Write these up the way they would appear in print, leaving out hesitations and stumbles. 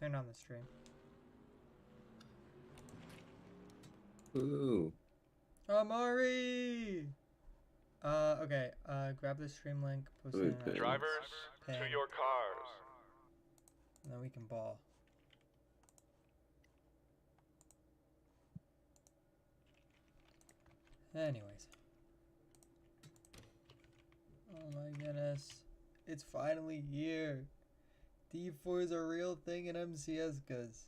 Turn on the stream. Ooh. Amari! Okay, grab the stream link, post it in our Drivers, to your cars. and then we can ball. Anyways. Oh my goodness. It's finally here. D4 is a real thing in MCS, cuz.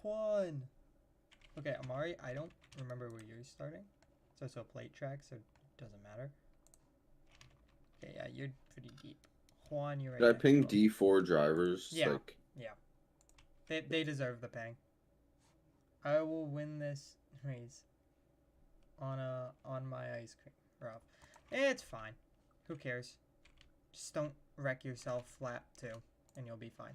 Juan! Okay, Amari, I don't remember where you're starting. So it's a plate track, so it doesn't matter. Okay, yeah, you're pretty deep. Juan, you're right. Did I ping D4 drivers? Yeah. Like... Yeah. They deserve the ping. I will win this race on my ice cream, Rob. It's fine. Who cares? Just don't wreck yourself lap 2, and you'll be fine.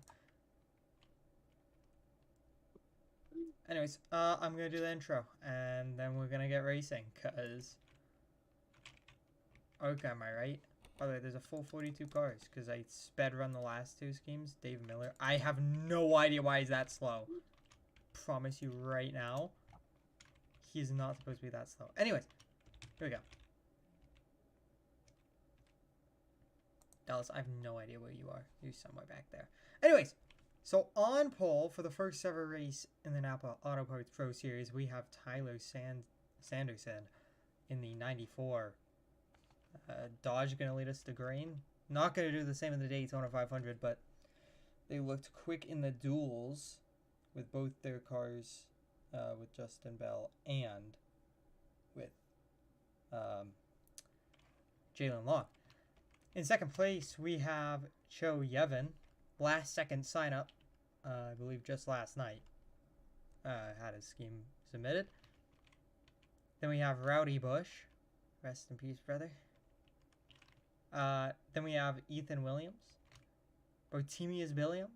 Anyways, I'm gonna do the intro, and then we're gonna get racing, cause... Okay, am I right? By the way, there's a full 42 cars, because I sped run the last 2 schemes. Dave Miller. I have no idea why he's that slow. Promise you right now. He's not supposed to be that slow. Anyways, here we go. Dallas, I have no idea where you are. You're somewhere back there. Anyways, so on pole for the first ever race in the NAPA Autoparts Pro Series, we have Tyler Sanderson in the 94. Dodge going to lead us to green. Not going to do the same in the Daytona 500, but they looked quick in the duels with both their cars, with Justin Bell and with Jalen Long. In second place, we have Cho Yevon. Last second sign up, I believe just last night. Had his scheme submitted. Then we have Rowdy Bush. Rest in peace, brother. Then we have Ethan Williams. Botemius Billiam.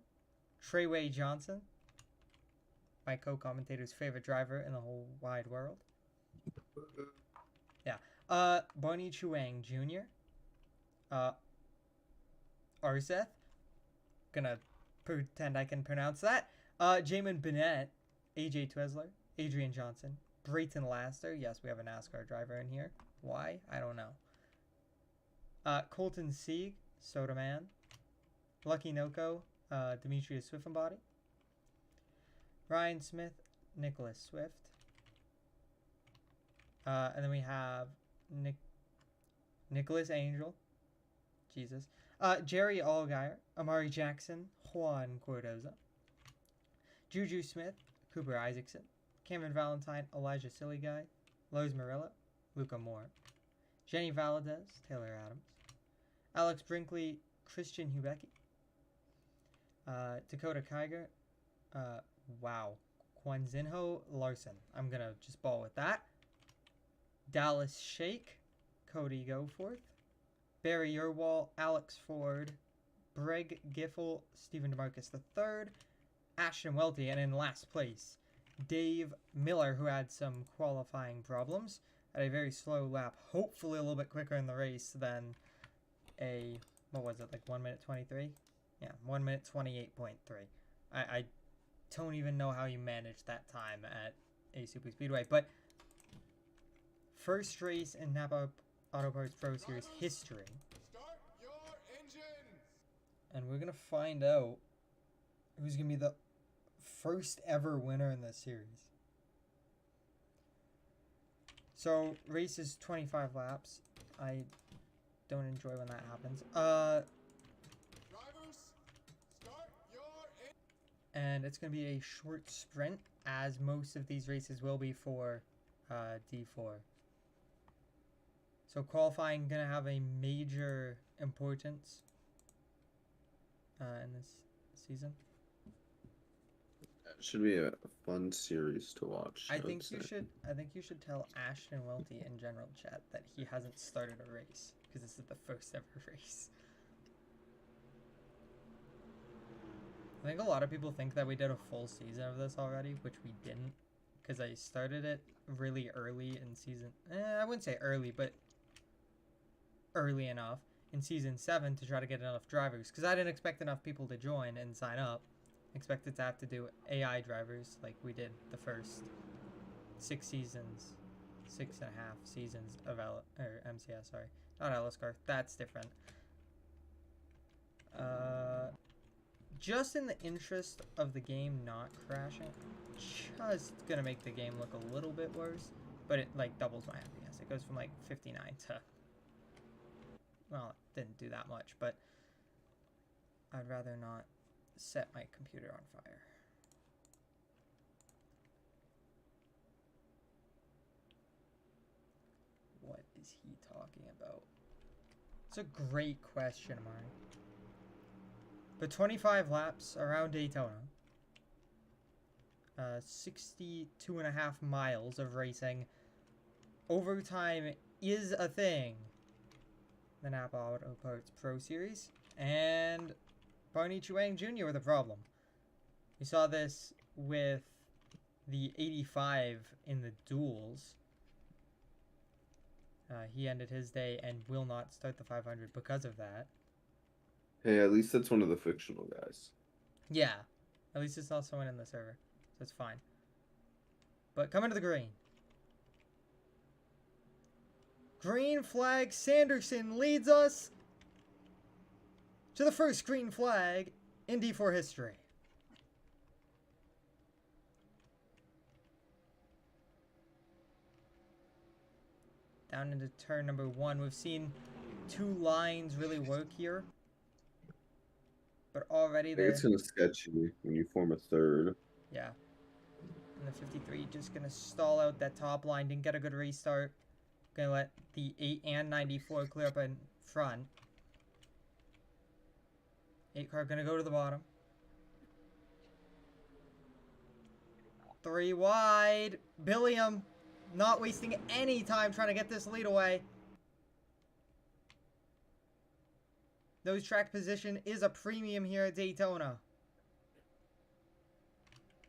Treyway Johnson. My co-commentator's favorite driver in the whole wide world. Yeah. Bonnie Chuang Jr. Arseth. Gonna pretend I can pronounce that. Jamin Bennett. AJ Twizzler. Adrian Johnson. Brayton Laster. Yes, we have a NASCAR driver in here. Why? I don't know. Colton Sieg. Soda Man. Lucky Noko. Demetrius Swiftenbody. Ryan Smith. Nicholas Swift. And then we have Nicholas Angel. Jesus. Jerry Allgaier. Amari Jackson. Juan Cordoza. Juju Smith. Cooper Isaacson. Cameron Valentine. Elijah Silly Guy. Lowe's Murillo. Luca Moore. Jenny Valadez. Taylor Adams. Alex Brinkley. Christian Hubecki. Dakota Kiger. Wow. Kwanzinho Larson. I'm going to just ball with that. Dallas Shake. Cody Goforth. Barry Urwall. Alex Ford. Breg Giffel. Stephen DeMarcus III. Ashton Welty. And in last place, Dave Miller, who had some qualifying problems. At a very slow lap. Hopefully a little bit quicker in the race than a... What was it? Like 1 minute 23? Yeah, 1 minute 28.3. I don't even know how you managed that time at a Super Speedway. But first race in NAPA Autoparts Pro Series history. Start your engines. And we're going to find out who's going to be the first ever winner in this series. So, race is 25 laps. I don't enjoy when that happens. Drivers, start your And it's going to be a short sprint, as most of these races will be for D4. So qualifying going to have a major importance in this season. It should be a fun series to watch. I think you should tell Ashton Welty in general chat that he hasn't started a race, because this is the first ever race. I think a lot of people think that we did a full season of this already, which we didn't, because I started it really early in season... I wouldn't say early, but early enough in season 7 to try to get enough drivers, because I didn't expect enough people to join and sign up. expected to have to do AI drivers like we did the first 6.5 seasons of MCS, sorry. Not LSCAR, that's different. Just in the interest of the game not crashing, just gonna make the game look a little bit worse, but it like doubles my FPS. It goes from like 59 to, well, it didn't do that much, but I'd rather not set my computer on fire. What is he talking about? It's a great question, Mark. But 25 laps around Daytona. 62.5 miles of racing. Overtime is a thing. The NAPA Autoparts Pro Series. And Barney Chuang Jr. with a problem. We saw this with the 85 in the duels. He ended his day and will not start the 500 because of that. Hey, at least that's one of the fictional guys. Yeah. At least it's not someone in the server. So it's fine. But coming to the green. Green flag. Sanderson leads us to the first green flag in D4 history. Down into turn number 1. We've seen 2 lines really work here. But already I think it's going to sketch you when you form a third. Yeah. And the 53 just going to stall out that top line. Didn't get a good restart. Going to let the 8 and 94 clear up in front. 8 car going to go to the bottom. 3 wide. Billiam not wasting any time trying to get this lead away. Nose track position is a premium here at Daytona.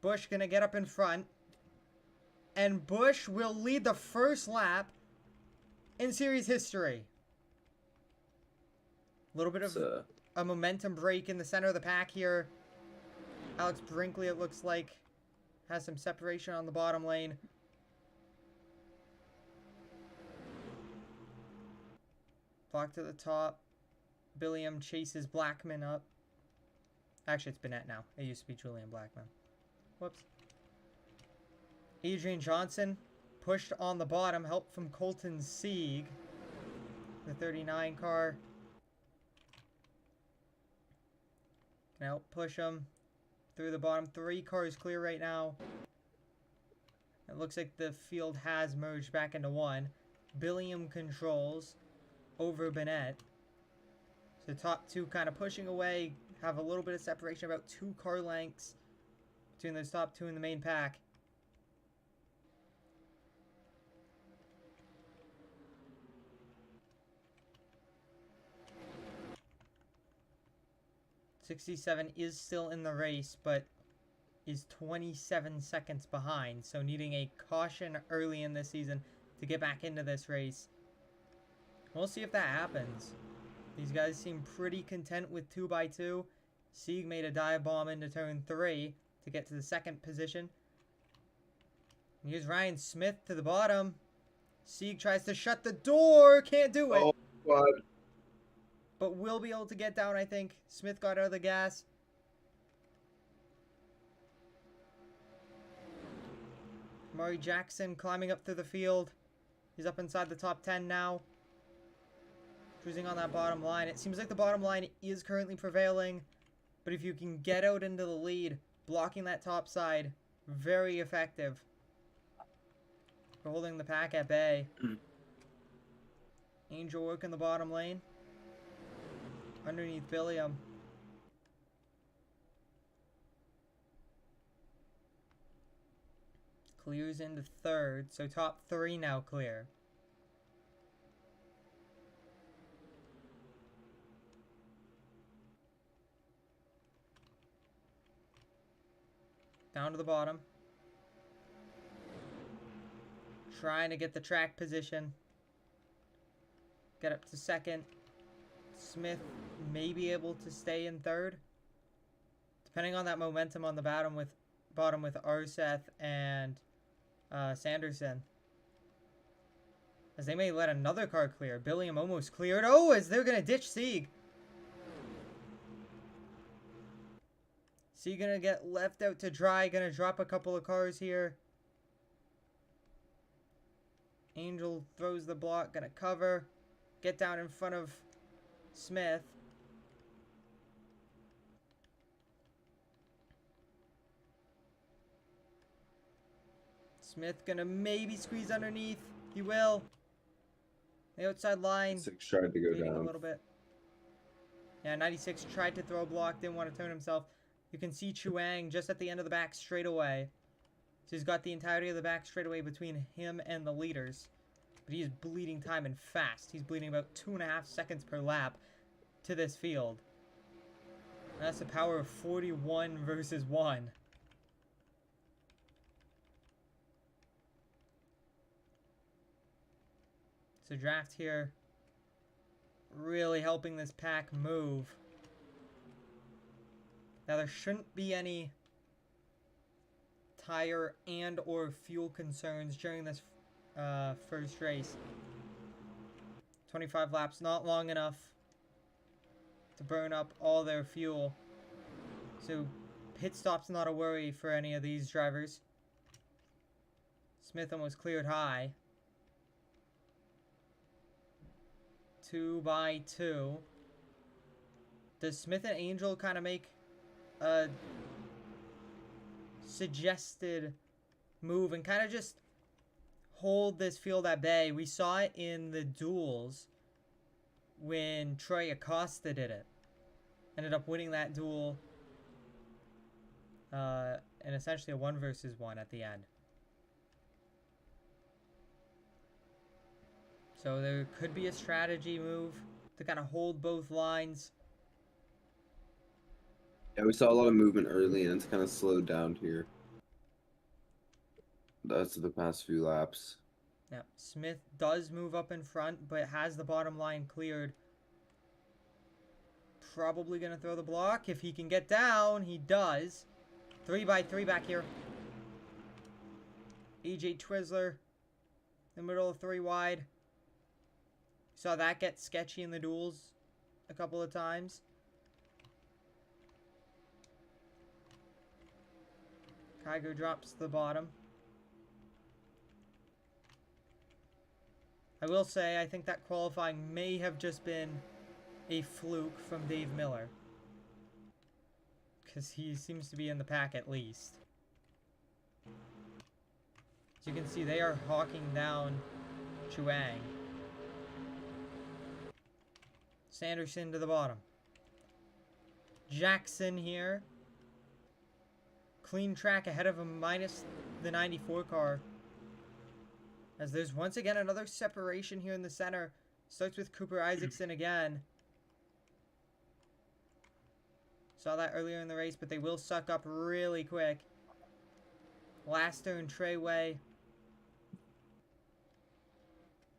Busch gonna get up in front. And Busch will lead the first lap in series history. A little bit of a momentum break in the center of the pack here. Alex Brinkley, it looks like, has some separation on the bottom lane. Block to the top. Billiam chases Blackman up. Actually, it's Bennett now. It used to be Julian Blackman. Whoops. Adrian Johnson pushed on the bottom. Help from Colton Sieg. The 39 car. Can help push him through the bottom. 3 cars clear right now. It looks like the field has merged back into 1. Billiam controls over Bennett. So top 2 kind of pushing away. Have a little bit of separation, about 2 car lengths between those top 2 in the main pack. .67 is still in the race, but is 27 seconds behind. So needing a caution early in this season to get back into this race. We'll see if that happens. These guys seem pretty content with 2x2. Sieg made a dive bomb into turn 3 to get to the 2nd position. And here's Ryan Smith to the bottom. Sieg tries to shut the door. Can't do it. Oh, God. But will be able to get down, I think. Smith got out of the gas. Murray Jackson climbing up through the field. He's up inside the top 10 now. Cruising on that bottom line. It seems like the bottom line is currently prevailing. But if you can get out into the lead, blocking that top side, very effective. For holding the pack at bay. Angel work in the bottom lane. Underneath Billiam. Clears into 3rd, so top 3 now clear. Down to the bottom. Trying to get the track position. Get up to 2nd. Smith may be able to stay in 3rd. Depending on that momentum on the bottom with Arseth and Sanderson. As they may let another car clear. Billiam almost cleared. Oh, as they're going to ditch Sieg. Sieg going to get left out to dry. Going to drop a couple of cars here. Angel throws the block. Going to cover. Get down in front of Smith. Smith gonna maybe squeeze underneath. He will. The outside line. 6 tried to go Leading a down. little bit. Yeah, 96 tried to throw a block. Didn't want to turn himself. You can see Chuang just at the end of the back straightaway. So he's got the entirety of the back straightaway between him and the leaders. But he is bleeding time and fast. He's bleeding about 2.5 seconds per lap to this field. And that's the power of 41 versus 1. So draft here really helping this pack move. Now there shouldn't be any tire and or fuel concerns during this first race. 25 laps, not long enough to burn up all their fuel. So pit stop's not a worry for any of these drivers. Smith almost cleared high. 2 by 2. Does Smith and Angel kind of make a suggested move and kind of just hold this field at bay? We saw it in the duels when Troy Acosta did it. Ended up winning that duel and essentially a 1 versus 1 at the end. So there could be a strategy move to kind of hold both lines. Yeah, we saw a lot of movement early, and it's kind of slowed down here. That's the past few laps. Yeah, Smith does move up in front, but has the bottom line cleared. Probably going to throw the block. If he can get down, he does. 3 by 3 back here. AJ Twizzler, in the middle of 3 wide. Saw that get sketchy in the duels a couple of times. Kygo drops to the bottom. I will say, I think that qualifying may have just been a fluke from Dave Miller. Because he seems to be in the pack at least. As you can see, they are hawking down Chuang. Sanderson to the bottom. Jackson here. Clean track ahead of him, minus the 94 car. As there's once again another separation here in the center. Starts with Cooper Isaacson again. Saw that earlier in the race, but they will suck up really quick. Laster and Treyway.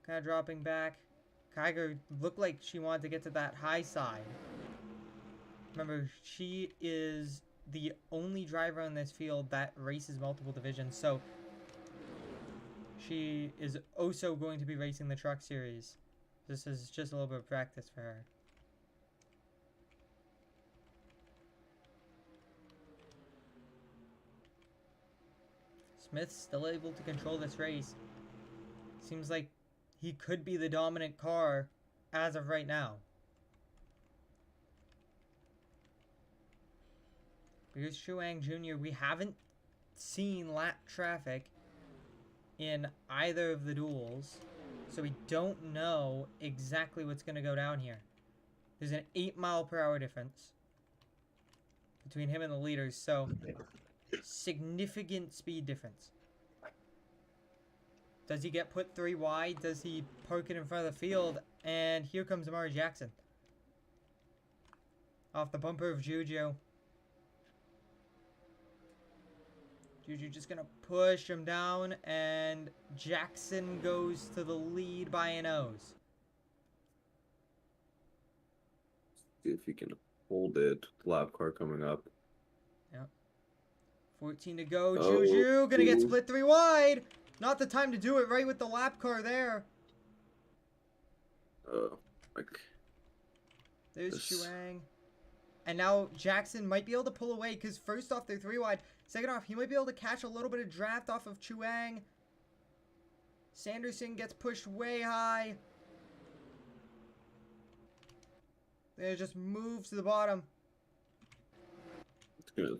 Kind of dropping back. Kyger looked like she wanted to get to that high side. Remember, she is the only driver on this field that races multiple divisions, so she is also going to be racing the Truck Series. This is just a little bit of practice for her. Smith's still able to control this race. Seems like he could be the dominant car as of right now. Here's Chuang Jr. We haven't seen lap traffic in either of the duels, so we don't know exactly what's going to go down here. There's an 8-mile-per-hour difference between him and the leaders, so significant speed difference. Does he get put 3 wide? Does he park it in front of the field? And here comes Amari Jackson. Off the bumper of Juju. Juju just going to push him down, and Jackson goes to the lead by a nose. See if he can hold it. Lap car coming up. Yep. 14 to go. Oh, Juju gonna get ooh. split 3 wide. Not the time to do it right with the lap car there. Like There's this. Chuang. And now Jackson might be able to pull away because first off, they're 3 wide. Second off, he might be able to catch a little bit of draft off of Chuang. Sanderson gets pushed way high. They just moves to the bottom. It's gonna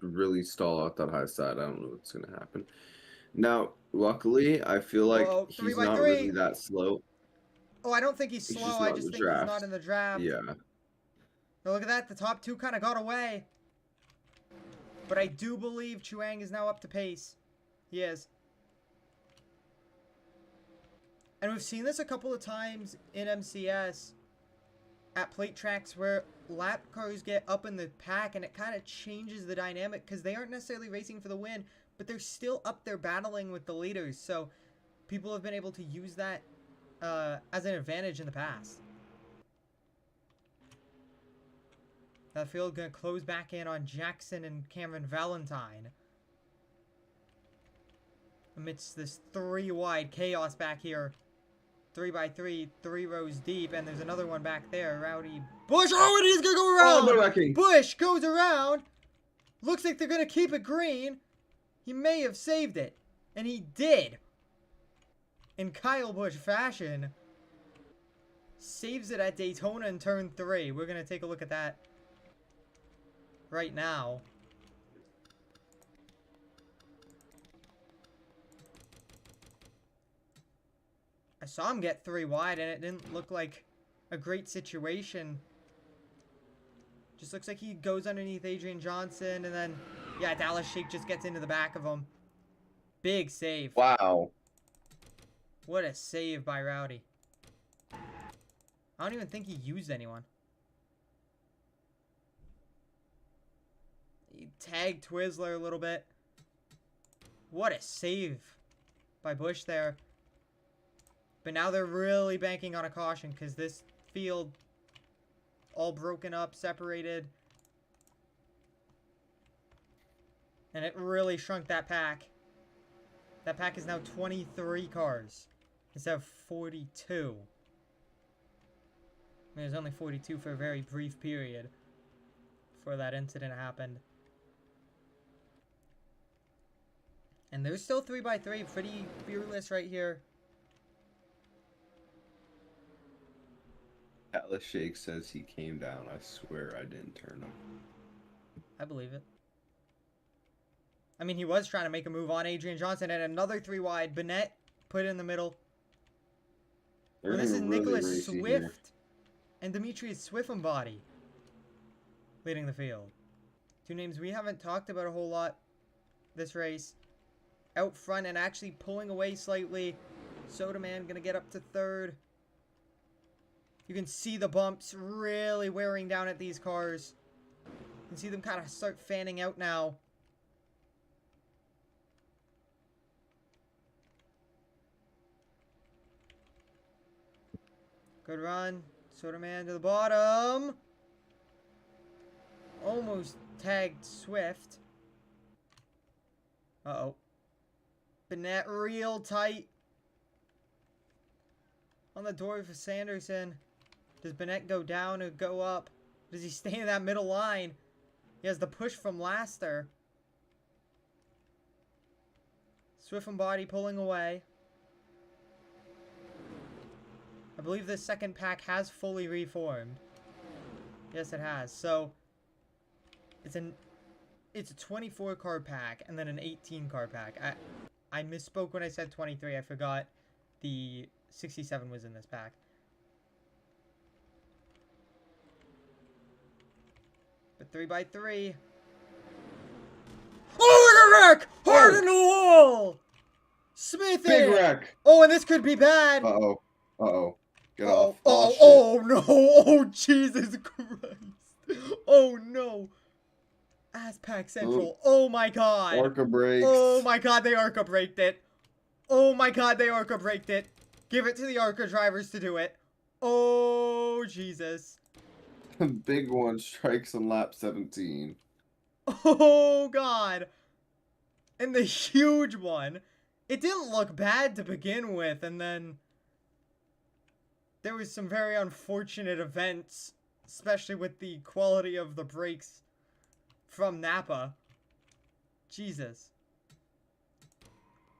really stall out that high side. I don't know what's gonna happen. Now, luckily, I feel like Whoa, 3 he's by not 3. really that slow. Oh, I don't think he's He's slow. just I not in just the think he's not draft. in the draft. Yeah. Now look at that. The top 2 kind of got away. But I do believe Chuang is now up to pace. He is. And we've seen this a couple of times in MCS at plate tracks where lap cars get up in the pack and it kind of changes the dynamic because they aren't necessarily racing for the win, but they're still up there battling with the leaders. So people have been able to use that as an advantage in the past. That field going to close back in on Jackson and Cameron Valentine. Amidst this 3 wide chaos back here. 3 by 3, 3 rows deep, and there's another one back there. Rowdy Bush. Oh, and he's going to go around. Oh, no wrecking. Bush goes around. Looks like they're going to keep it green. He may have saved it. And he did. In Kyle Busch fashion. Saves it at Daytona in turn 3. We're going to take a look at that right now. I saw him get 3 wide and it didn't look like a great situation. Just looks like he goes underneath Adrian Johnson and then, yeah, Dallas Shake just gets into the back of him. Big save. Wow. What a save by Rowdy. I don't even think he used anyone. He tagged Twizzler a little bit. What a save by Busch there. But now they're really banking on a caution because this field all broken up, separated. And it really shrunk that pack. That pack is now 23 cars instead of 42. I mean, there's only 42 for a very brief period before that incident happened. And there's still 3 by 3, pretty fearless right here. Atlas Shake says he came down. I swear I didn't turn him. I believe it. I mean, he was trying to make a move on Adrian Johnson and another 3 wide. Bennett put it in the middle. And this is Really Nicholas racy Swift here. and Demetrius Swiffenbody leading the field. 2 names we haven't talked about a whole lot this race. Out front and actually pulling away slightly. Soda Man going to get up to 3rd. You can see the bumps really wearing down at these cars. You can see them kind of start fanning out now. Good run. Soda Man to the bottom. Almost tagged Swift. Uh-oh. Bennett real tight on the door for Sanderson. Does Bennett go down or go up? Does he stay in that middle line? He has the push from Laster. Swiffenbody pulling away. I believe this second pack has fully reformed. Yes, it has. So it's a 24 card pack and then an 18 card pack. I misspoke when I said 23. I forgot the 67 was in this pack. But 3 by 3. Oh, look at wreck! Hard in the wall! Smith in Big it! wreck. Oh, and this could be bad. Uh-oh. Uh-oh. Get Oh, off. oh, shit. oh, no. Oh, Jesus Christ. Oh, no. Ass Pack Central. Oh, my God. Arca brakes. Oh, my God. They Arca braked it. Oh, my God. They Arca braked it. Give it to the Arca drivers to do it. Oh, Jesus. Big one strikes on lap 17. Oh, God. And the huge one. It didn't look bad to begin with, and then there was some very unfortunate events, especially with the quality of the brakes from Napa. Jesus.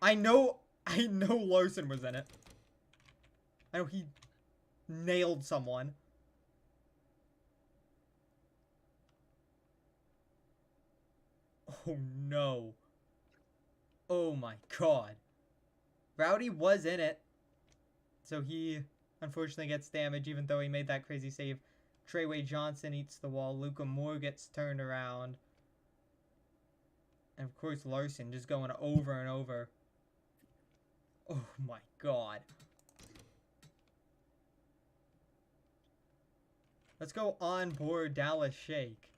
I know Larson was in it. I know he nailed someone. Oh no. Oh my God. Rowdy was in it. So he unfortunately gets damaged even though he made that crazy save. Treyway Johnson eats the wall. Luca Moore gets turned around. And of course Larson just going over and over. Oh my God. Let's go on board Dallas Shake.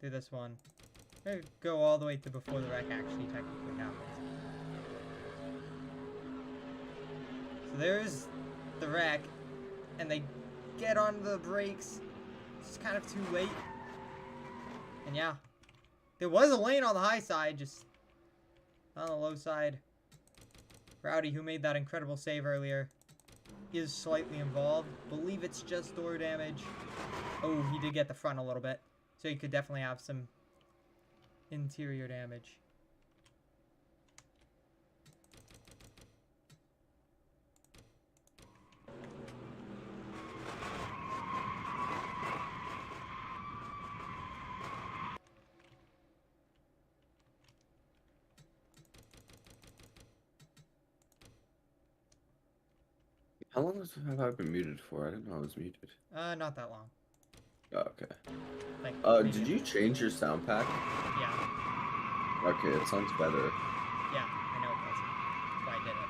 Do this one. We're gonna go all the way to before the wreck actually technically happens. So there's the wreck, and they get on the brakes. It's kind of too late. And yeah, there was a lane on the high side, just on the low side. Rowdy, who made that incredible save earlier, is slightly involved. Believe it's just door damage. Oh, he did get the front a little bit, so he could definitely have some interior damage. How long have I been muted for? I didn't know I was muted. Not that long. Oh, okay. Like, Did you change your sound pack? Yeah. Okay, it sounds better. Yeah, I know it does. That's why I did it.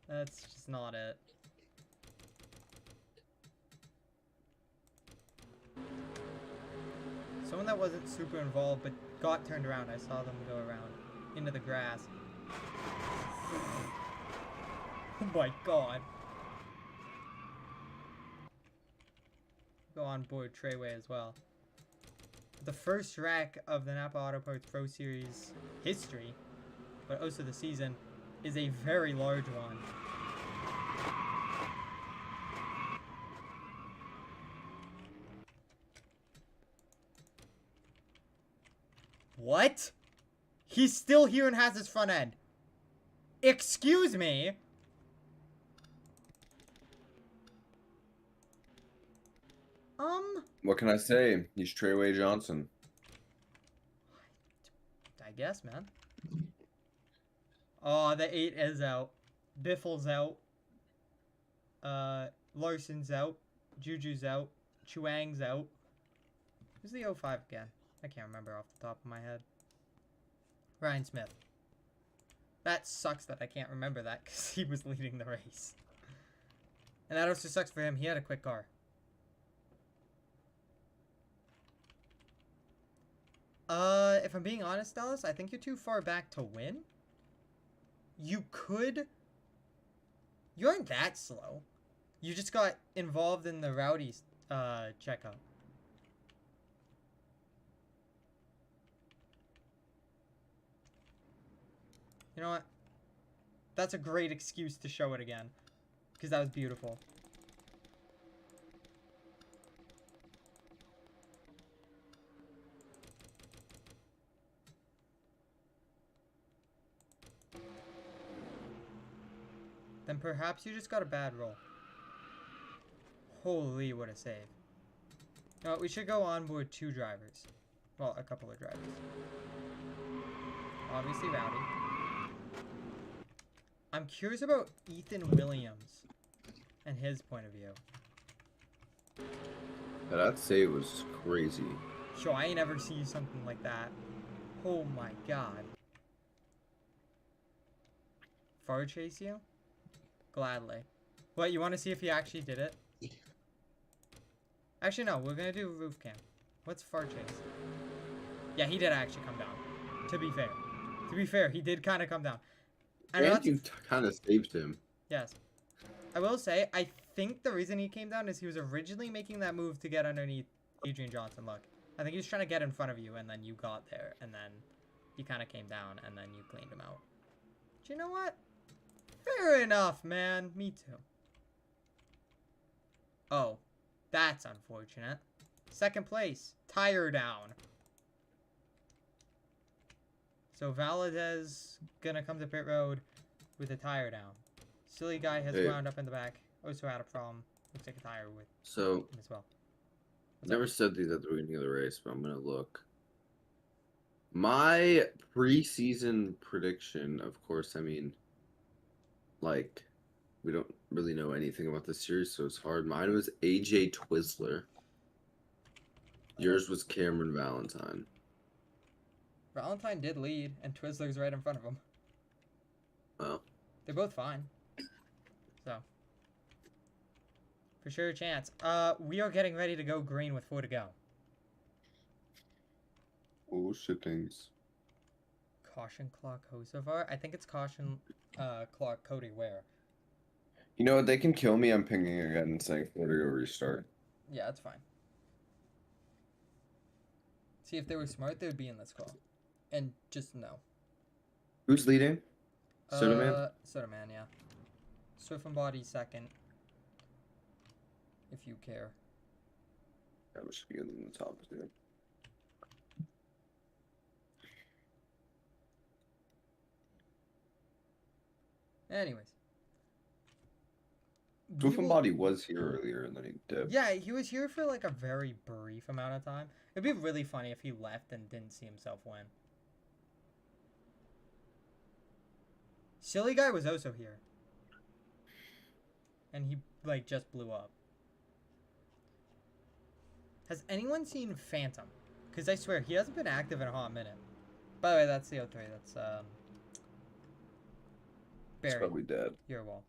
That's just not it. Someone that wasn't super involved but got turned around. I saw them go around into the grass. Oh my God. Go on board Treyway as well. The first wreck of the NAPA Autoparts Pro Series history, but also the season, is a very large one. What? He's still here and has his front end. Excuse me? What can I say? He's Treyway Johnson. I guess, man. Oh, the 8 is out. Biffle's out. Larson's out. Juju's out. Chuang's out. Who's the 05 again? I can't remember off the top of my head. Ryan Smith. That sucks that I can't remember that because he was leading the race. And that also sucks for him. He had a quick car. If I'm being honest, Dallas, I think you're too far back to win. You aren't that slow. You just got involved in the Rowdy checkup. You know what? That's a great excuse to show it again. Because that was beautiful. Then perhaps you just got a bad roll. Holy, what a save. No, we should go on board 2 drivers. Well, a couple of drivers. Obviously Rowdy. I'm curious about Ethan Williams and his point of view. Yeah, that save was crazy. Sure, I ain't ever seen something like that. Oh my God. Far chase you? Gladly. What, you want to see if he actually did it? Actually, no, we're gonna do roof cam. What's far chase? Yeah, he did actually come down. To be fair. To be fair, he did kind of come down. And you kind of saved him. Yes. I will say, I think the reason he came down is he was originally making that move to get underneath Adrian Johnson. Look, I think he was trying to get in front of you, and then you got there, and then he kind of came down, and then you cleaned him out. But you know what? Fair enough, man. Me too. Oh, that's unfortunate. Second place. Tire down. So Valadez gonna come to pit road with a tire down. Silly guy has wound up in the back. Also had a problem. Looks like a tire with So, him as well. I never said these at the beginning of the race, but I'm going to look. My preseason prediction, of course, I mean, like, we don't really know anything about this series, so it's hard. Mine was AJ Twizzler. Yours was Cameron Valentine. Valentine did lead, and Twizzler's right in front of him. Well, They're both fine. So, for sure a chance. We are getting ready to go green with 4 to go. oh, shit things. Caution clock Hocevar? I think it's caution clock Cody Ware. You know what? They can kill me. I'm pinging again and saying 4 to go restart. Yeah, that's fine. See, if they were smart, they would be in this call. And just no. Who's leading? Soda Man? Soda Man, yeah. Swift and Body second. If you care. That should be in the top, dude. Anyways. Swift and Body was here earlier and then he dipped. Yeah, he was here for like a very brief amount of time. It'd be really funny if he left and didn't see himself win. Silly guy was also here. And he, like, just blew up. Has anyone seen Phantom? Because I swear, he hasn't been active in a hot minute. By the way, that's CO3. That's, Barry. He's probably dead. Your wall.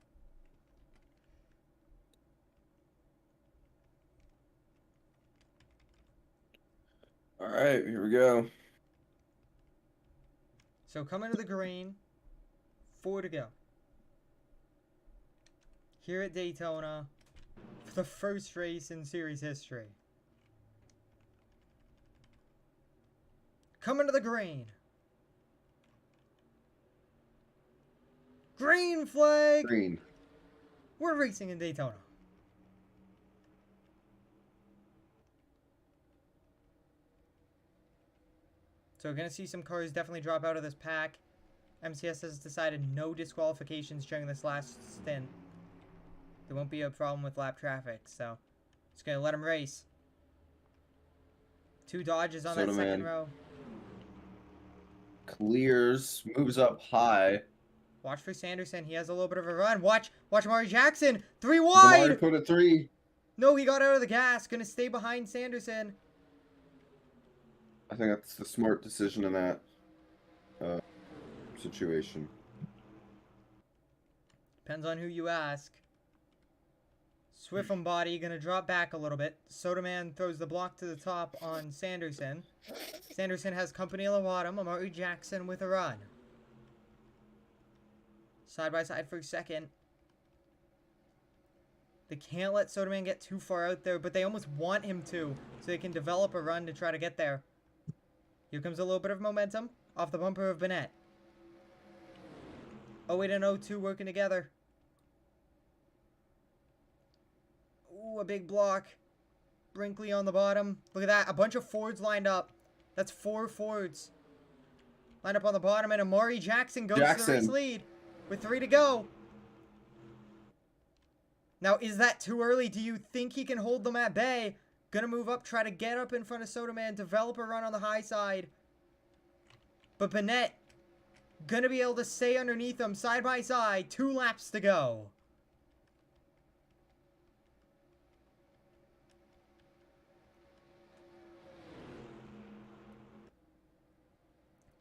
Alright, here we go. So coming to the green. 4 to go. Here at Daytona. For the first race in series history. Coming to the green. Green flag! Green. We're racing in Daytona. So we're going to see some cars definitely drop out of this pack. MCS has decided no disqualifications during this last stint. There won't be a problem with lap traffic, so just going to let them race. 2 Dodges on that second row. Clears, moves up high. Watch for Sanderson. He has a little bit of a run. Watch Amari Jackson. 3 wide. Amari put a 3. No, he got out of the gas. Going to stay behind Sanderson. I think that's the smart decision in that situation. Depends on who you ask. Swift and Body going to drop back a little bit. Soda Man throws the block to the top on Sanderson. Sanderson has company on the bottom. Amari Jackson with a run. Side by side for a second. They can't let Soda Man get too far out there, but they almost want him to, so they can develop a run to try to get there. Here comes a little bit of momentum off the bumper of Bennett. 08 and 02 working together. Ooh, a big block. Brinkley on the bottom. Look at that. A bunch of Fords lined up. That's 4 Fords. Lined up on the bottom, and Amari Jackson goes to the race lead with 3 to go. Now, is that too early? Do you think he can hold them at bay? Gonna move up, try to get up in front of Soda Man, develop a run on the high side. But Bennett gonna be able to stay underneath them side by side. 2 laps to go.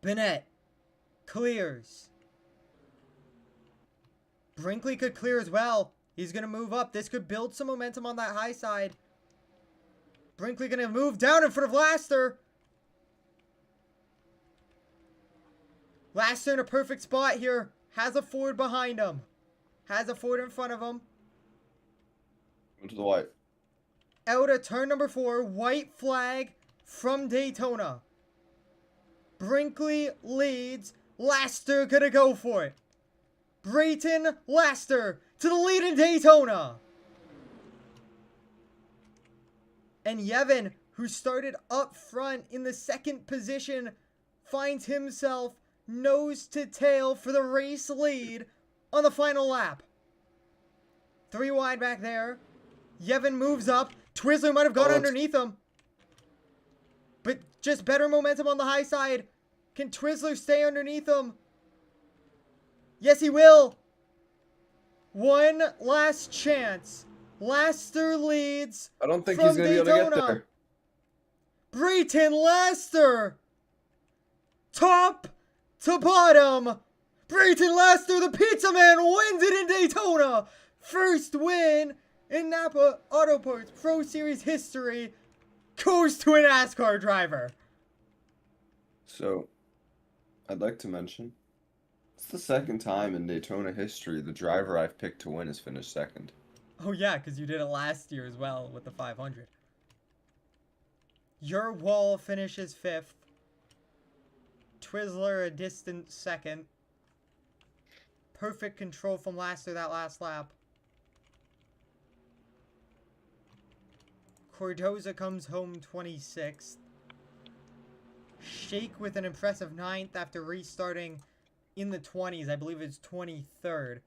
Bennett clears. Brinkley could clear as well. He's going to move up. This could build some momentum on that high side. Brinkley going to move down in front of Laster. Laster in a perfect spot here. Has a Ford behind him. Has a Ford in front of him. Into the white. Out of turn number 4, white flag from Daytona. Brinkley leads. Laster gonna go for it. Brayton Laster to the lead in Daytona. And Yevon, who started up front in the second position, finds himself nose to tail for the race lead on the final lap. 3 wide back there. Yevon moves up. Twizzler might have gone underneath him. But just better momentum on the high side. Can Twizzler stay underneath him? Yes, he will. One last chance. Laster leads. I don't think from he's going to be able to get Daytona. there. Brayton Laster. Top to bottom. Brayton Laster, the pizza man, wins it in Daytona. First win in NAPA Autoparts Pro Series history goes to a NASCAR driver. So, I'd like to mention, it's the second time in Daytona history the driver I've picked to win has finished second. Oh yeah, because you did it last year as well with the 500. Your wall finishes 5th. Twizzler a distant 2nd. Perfect control from Laster that last lap. Cordoza comes home 26th. Shake with an impressive 9th after restarting in the 20s. I believe it's 23rd.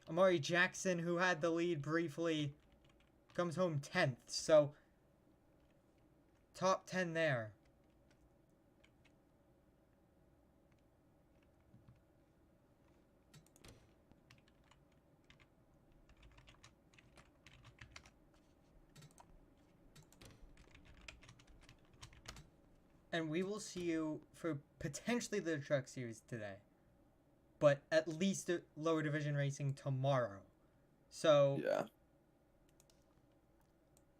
Amari Jackson, who had the lead briefly, comes home 10th. So, top 10 there. And we will see you for potentially the Truck Series today. But at least lower division racing tomorrow. So, Yeah.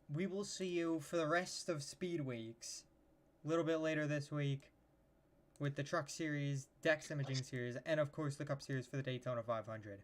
we will see you for the rest of Speed Weeks. A little bit later this week. With the Truck Series, Dex Imaging Series, and of course the Cup Series for the Daytona 500.